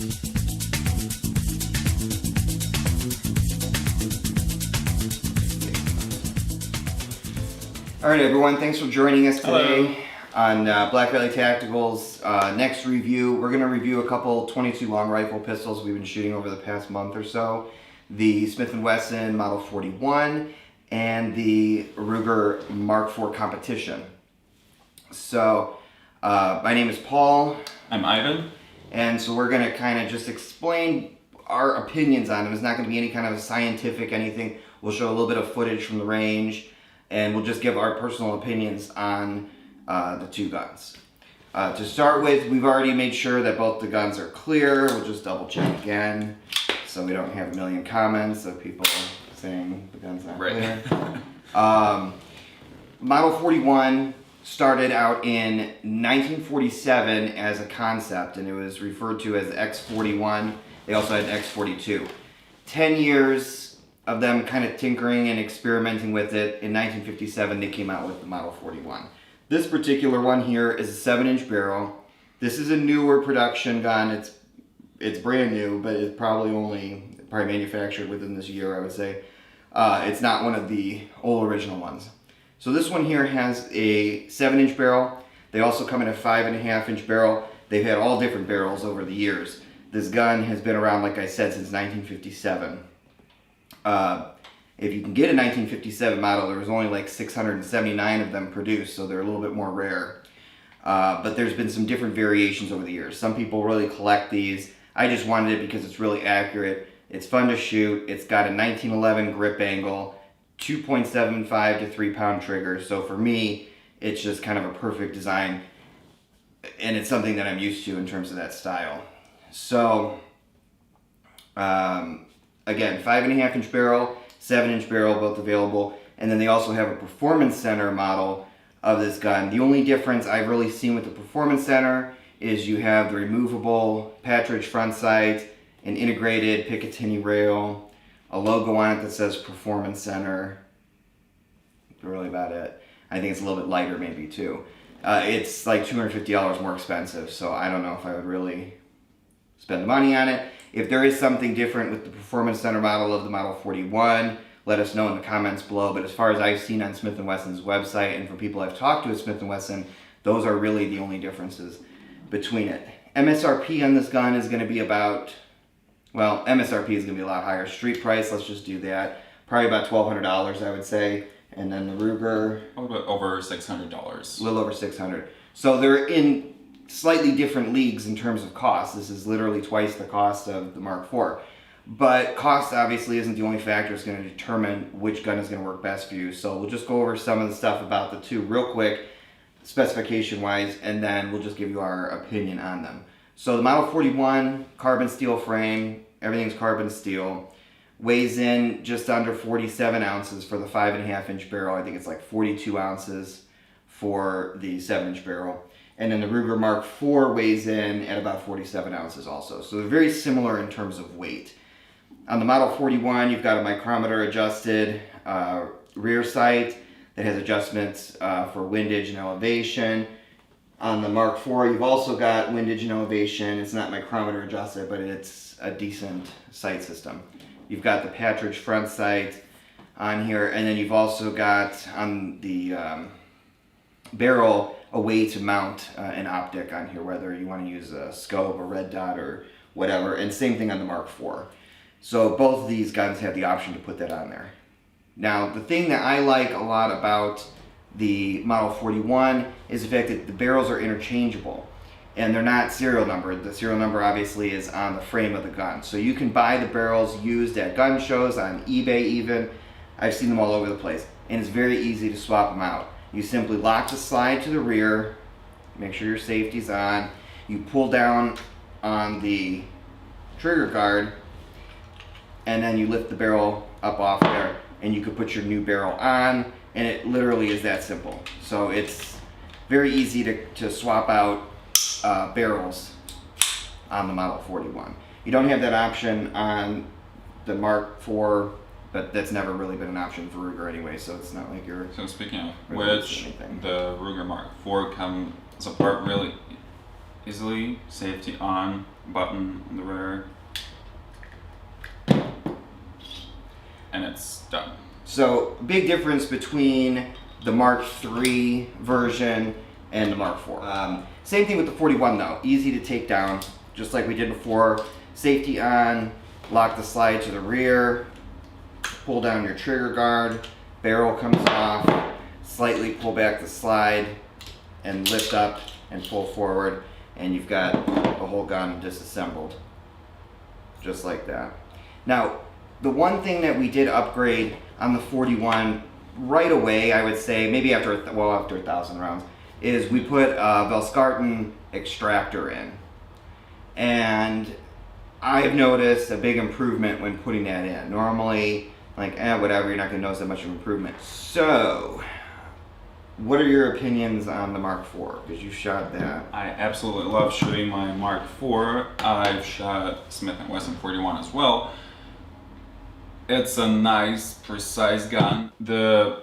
All right, everyone, thanks for joining us today. Hello. On Black Valley Tactical's next review. We're going to review a couple 22 long rifle pistols we've been shooting over the past month or so. The Smith & Wesson Model 41 and the Ruger Mark IV Competition. So, my name is Paul. I'm Ivan. And so we're going to kind of just explain our opinions on them. It's not going to be any kind of scientific anything. We'll show a little bit of footage from the range, and we'll just give our personal opinions on the two guns. To start with, we've already made sure that both the guns are clear. We'll just double check again so we don't have a million comments of people saying the gun's not clear. Model 41 started out in 1947 as a concept, and it was referred to as X41. They also had X42. 10 years of them kind of tinkering and experimenting with it. In 1957, they came out with the Model 41. This particular one here is a 7-inch barrel. This is a newer production gun. It's brand new, but it's probably manufactured within this year, I would say. It's not one of the old original ones. So this one here has a 7-inch barrel. They also come in a 5.5-inch barrel. They've had all different barrels over the years. This gun has been around, like I said, since 1957. If you can get a 1957 model, there was only like 679 of them produced, so they're a little bit more rare. But there's been some different variations over the years. Some people really collect these. I just wanted it because it's really accurate. It's fun to shoot. It's got a 1911 grip angle, 2.75 to 3 pound trigger. So for me, it's just kind of a perfect design, and it's something that I'm used to in terms of that style. So, again, 5.5-inch barrel, 7-inch barrel, both available. And then they also have a Performance Center model of this gun. The only difference I've really seen with the Performance Center is you have the removable Patridge front sight, an integrated Picatinny rail, a logo on it that says Performance Center. That's really about it. I think it's a little bit lighter maybe too. It's like $250 more expensive, so I don't know if I would really spend the money on it. If there is something different with the Performance Center model of the Model 41, let us know in the comments below. But as far as I've seen on Smith & Wesson's website and from people I've talked to at Smith & Wesson, those are really the only differences between it. MSRP on this gun is going to be about, well, MSRP is going to be a lot higher. Street price, let's just do that. Probably about $1,200, I would say. And then the Ruger, A little bit over $600. a little over $600. So they're in slightly different leagues in terms of cost. This is literally twice the cost of the Mark IV. But cost obviously isn't the only factor that's going to determine which gun is going to work best for you. So we'll just go over some of the stuff about the two real quick, specification wise, and then we'll just give you our opinion on them. So the Model 41, carbon steel frame, everything's carbon steel, weighs in just under 47 ounces for the 5.5-inch barrel. I think it's like 42 ounces for the 7-inch barrel. And then the Ruger Mark IV weighs in at about 47 ounces also. So they're very similar in terms of weight. On the Model 41, you've got a micrometer adjusted rear sight that has adjustments for windage and elevation. On the Mark IV, you've also got windage and elevation. It's not micrometer adjusted, but it's a decent sight system. You've got the Patridge front sight on here, and then you've also got on the barrel a way to mount an optic on here, whether you want to use a scope, a red dot, or whatever. And same thing on the Mark IV. So both of these guns have the option to put that on there. Now, the thing that I like a lot about the Model 41 is the fact that the barrels are interchangeable and they're not serial numbered. The serial number obviously is on the frame of the gun. So you can buy the barrels used at gun shows, on eBay even. I've seen them all over the place. And it's very easy to swap them out. You simply lock the slide to the rear, make sure your safety's on, you pull down on the trigger guard, and then you lift the barrel up off there, and you could put your new barrel on, and it literally is that simple. So it's very easy to swap out barrels on the Model 41. You don't have that option on the Mark IV, but that's never really been an option for Ruger anyway, so it's not like you're... So speaking of which, the Ruger Mark IV comes apart really easily. Safety on, button on the rear. And it's done. So, big difference between the Mark III version and the Mark IV. Same thing with the 41 though. Easy to take down, just like we did before. Safety on, lock the slide to the rear, pull down your trigger guard, barrel comes off, slightly pull back the slide, and lift up and pull forward, and you've got the whole gun disassembled. Just like that. Now, the one thing that we did upgrade on the 41 right away, I would say, maybe after 1,000 rounds, is we put a Velskarten extractor in. And I've noticed a big improvement when putting that in. Normally, like, whatever, you're not going to notice that much of an improvement. So, what are your opinions on the Mark IV? Because you shot that. I absolutely love shooting my Mark IV. I've shot Smith & Wesson 41 as well. It's a nice, precise gun. The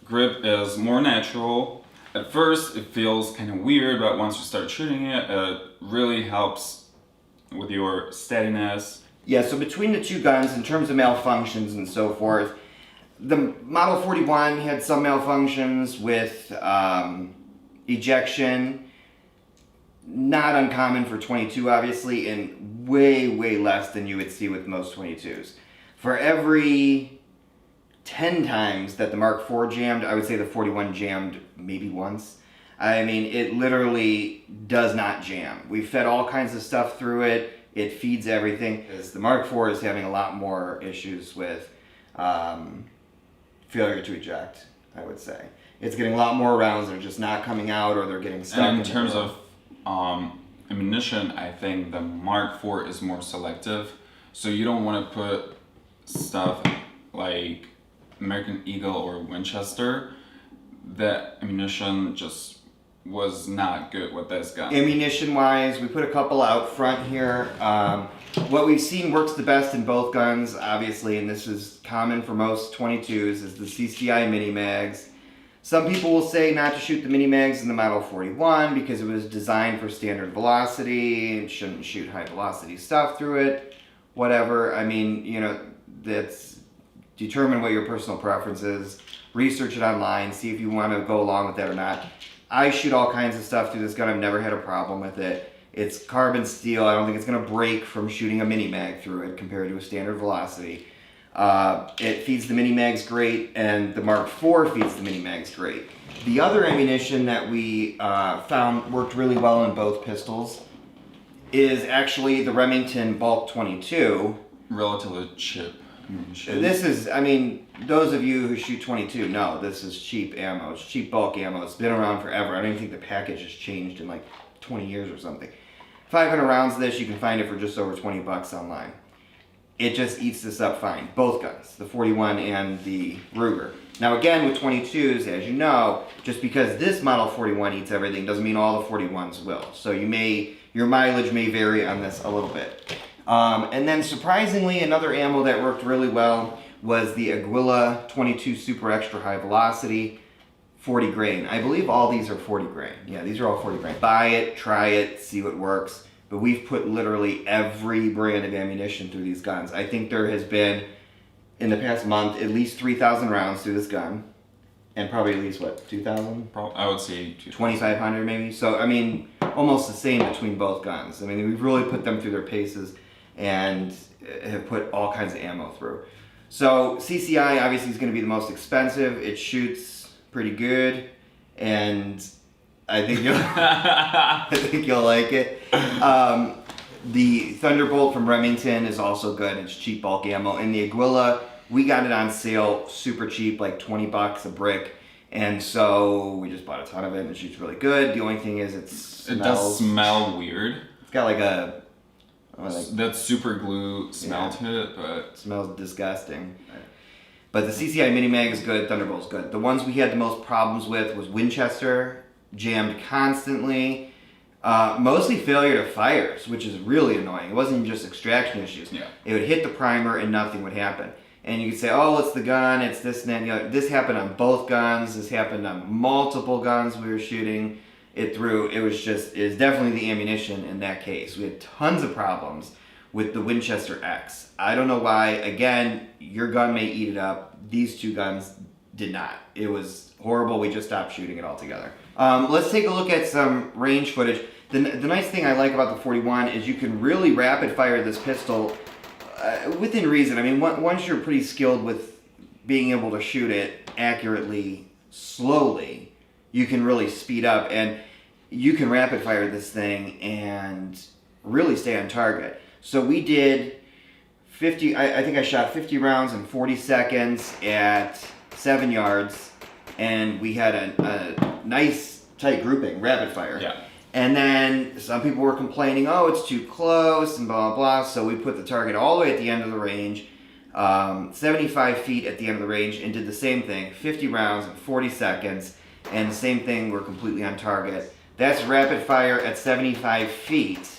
grip is more natural. At first, it feels kind of weird, but once you start shooting it, it really helps with your steadiness. Yeah, so between the two guns, in terms of malfunctions and so forth, the Model 41 had some malfunctions with ejection. Not uncommon for 22, obviously, and way, way less than you would see with most 22s. For every 10 times that the Mark IV jammed, I would say the 41 jammed maybe once. I mean, it literally does not jam. We fed all kinds of stuff through it. It feeds everything. The Mark IV is having a lot more issues with failure to eject, I would say. It's getting a lot more rounds that are just not coming out, or they're getting stuck. And in terms of ammunition, I think the Mark IV is more selective. So you don't want to put stuff like American Eagle or Winchester. That ammunition just was not good with this gun. Ammunition wise, we put a couple out front here. What we've seen works the best in both guns, obviously, and this is common for most 22s, is the CCI mini mags. Some people will say not to shoot the mini mags in the Model 41 because it was designed for standard velocity and shouldn't shoot high velocity stuff through it. Whatever. I mean, you know, that's determine what your personal preference is. Research it online, see if you want to go along with that or not. I shoot all kinds of stuff through this gun. I've never had a problem with it. It's carbon steel. I don't think it's going to break from shooting a mini mag through it compared to a standard velocity. It feeds the mini mags great, and the Mark IV feeds the mini mags great. The other ammunition that we found worked really well in both pistols is actually the Remington Bulk 22. Relatively cheap ammunition. This is, I mean, those of you who shoot 22 know this is cheap ammo. It's cheap bulk ammo. It's been around forever. I don't even think the package has changed in like 20 years or something. 500 rounds of this, you can find it for just over 20 bucks online. It just eats this up fine. Both guns, the 41 and the Ruger. Now again, with 22s, as you know, just because this Model 41 eats everything doesn't mean all the 41s will. So your mileage may vary on this a little bit. And then surprisingly, another ammo that worked really well was the Aguila 22 Super Extra High Velocity 40 grain. I believe all these are 40 grain. Yeah, these are all 40 grain. Buy it, try it, see what works. But we've put literally every brand of ammunition through these guns. I think there has been, in the past month, at least 3,000 rounds through this gun. And probably at least, what, 2,000? I would say 2,500 maybe. So, I mean, almost the same between both guns. I mean, we've really put them through their paces and have put all kinds of ammo through. So, CCI obviously is going to be the most expensive. It shoots pretty good, and I think you'll like it. The Thunderbolt from Remington is also good. It's cheap bulk ammo. And the Aguila, we got it on sale super cheap, like 20 bucks a brick. And so we just bought a ton of it, and it shoots really good. The only thing is it does smell weird. It's got like a that super glue smell to it, but it smells disgusting. But the CCI Mini Mag is good, Thunderbolt's good. The ones we had the most problems with was Winchester, jammed constantly. Mostly failure to fires, which is really annoying. It wasn't just extraction issues. Yeah. It would hit the primer and nothing would happen. And you could say, oh, it's the gun, it's this and that. You know, this happened on both guns. This happened on multiple guns we were shooting. it through. It was definitely the ammunition in that case. We had tons of problems with the Winchester X. I don't know why. Again, your gun may eat it up. These two guns did not. It was horrible. We just stopped shooting it altogether. Let's take a look at some range footage. The nice thing I like about the 41 is you can really rapid fire this pistol within reason. I mean, once you're pretty skilled with being able to shoot it accurately, slowly, you can really speed up and you can rapid fire this thing and really stay on target. So we did 50, I think I shot 50 rounds in 40 seconds at 7 yards, and we had a nice tight grouping, rapid fire. Yeah. And then some people were complaining, oh, it's too close and blah, blah, blah. So we put the target all the way at the end of the range, 75 feet at the end of the range, and did the same thing, 50 rounds in 40 seconds. And the same thing, we're completely on target. That's rapid fire at 75 feet.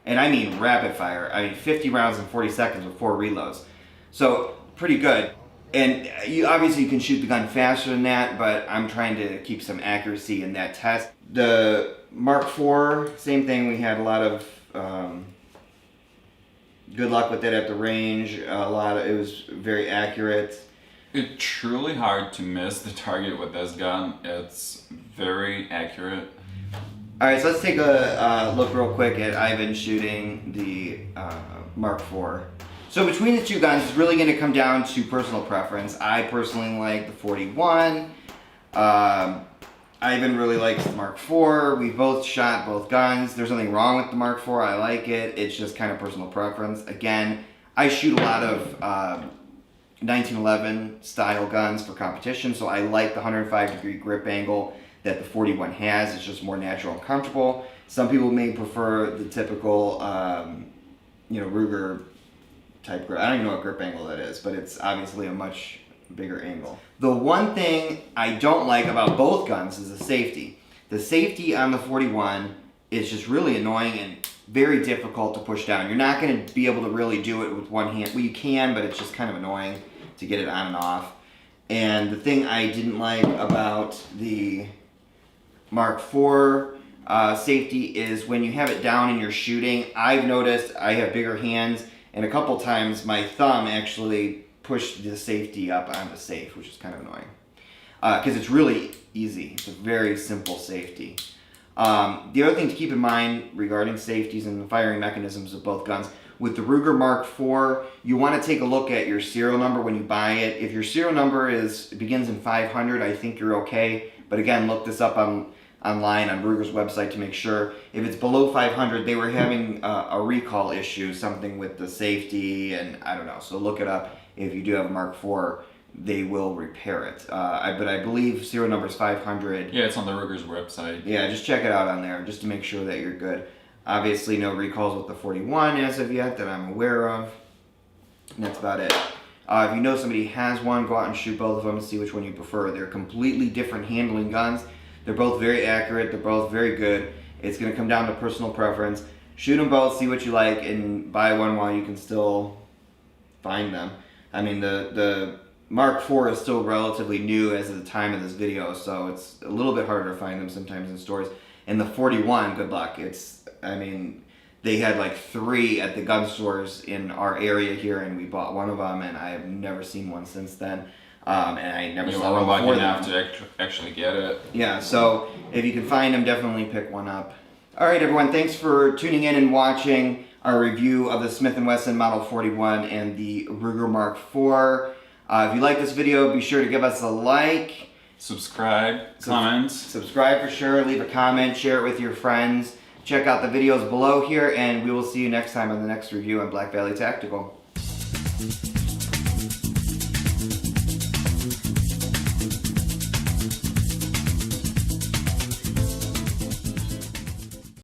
And I mean rapid fire. I mean 50 rounds in 40 seconds with 4 reloads. So pretty good. And obviously you can shoot the gun faster than that, but I'm trying to keep some accuracy in that test. The Mark IV, same thing. We had a lot of good luck with it at the range. It was very accurate. It's truly hard to miss the target with this gun. It's very accurate. Alright, so let's take a look real quick at Ivan shooting the Mark IV. So between the two guns, it's really going to come down to personal preference. I personally like the 41. Ivan really likes the Mark IV. We both shot both guns. There's nothing wrong with the Mark IV. I like it. It's just kind of personal preference. Again, I shoot a lot of 1911 style guns for competition, so I like the 105-degree grip angle that the 41 has. It's just more natural and comfortable. Some people may prefer the typical, Ruger type grip. I don't even know what grip angle that is, but it's obviously a much bigger angle. The one thing I don't like about both guns is the safety. The safety on the 41 is just really annoying and very difficult to push down. You're not going to be able to really do it with one hand. Well, you can, but it's just kind of annoying to get it on and off. And the thing I didn't like about the Mark IV safety is when you have it down and you're shooting, I've noticed I have bigger hands, and a couple times my thumb actually pushed the safety up on the safe, which is kind of annoying. Because it's really easy. It's a very simple safety. The other thing to keep in mind regarding safeties and the firing mechanisms of both guns, with the Ruger Mark IV, you want to take a look at your serial number when you buy it. If your serial number begins in 500, I think you're okay. But again, look this up online on Ruger's website to make sure. If it's below 500, they were having a recall issue, something with the safety, and I don't know. So look it up. If you do have a Mark IV, they will repair it. But I believe serial number is 500. Yeah, it's on the Ruger's website. Yeah, just check it out on there just to make sure that you're good. Obviously, no recalls with the 41 as of yet that I'm aware of. And that's about it. If you know somebody has one, go out and shoot both of them and see which one you prefer. They're completely different handling guns. They're both very accurate. They're both very good. It's going to come down to personal preference. Shoot them both, see what you like, and buy one while you can still find them. I mean, the Mark IV is still relatively new as of the time of this video, so it's a little bit harder to find them sometimes in stores. And the 41, good luck. They had like 3 at the gun stores in our area here, and we bought one of them, and I have never seen one since then. And I never saw one before lucky enough to actually get it. Yeah, so if you can find them, definitely pick one up. All right, everyone, thanks for tuning in and watching our review of the Smith & Wesson Model 41 and the Ruger Mark IV. If you like this video, be sure to give us a like. Subscribe, comment. Subscribe for sure, leave a comment, share it with your friends. Check out the videos below here, and we will see you next time on the next review on Black Valley Tactical.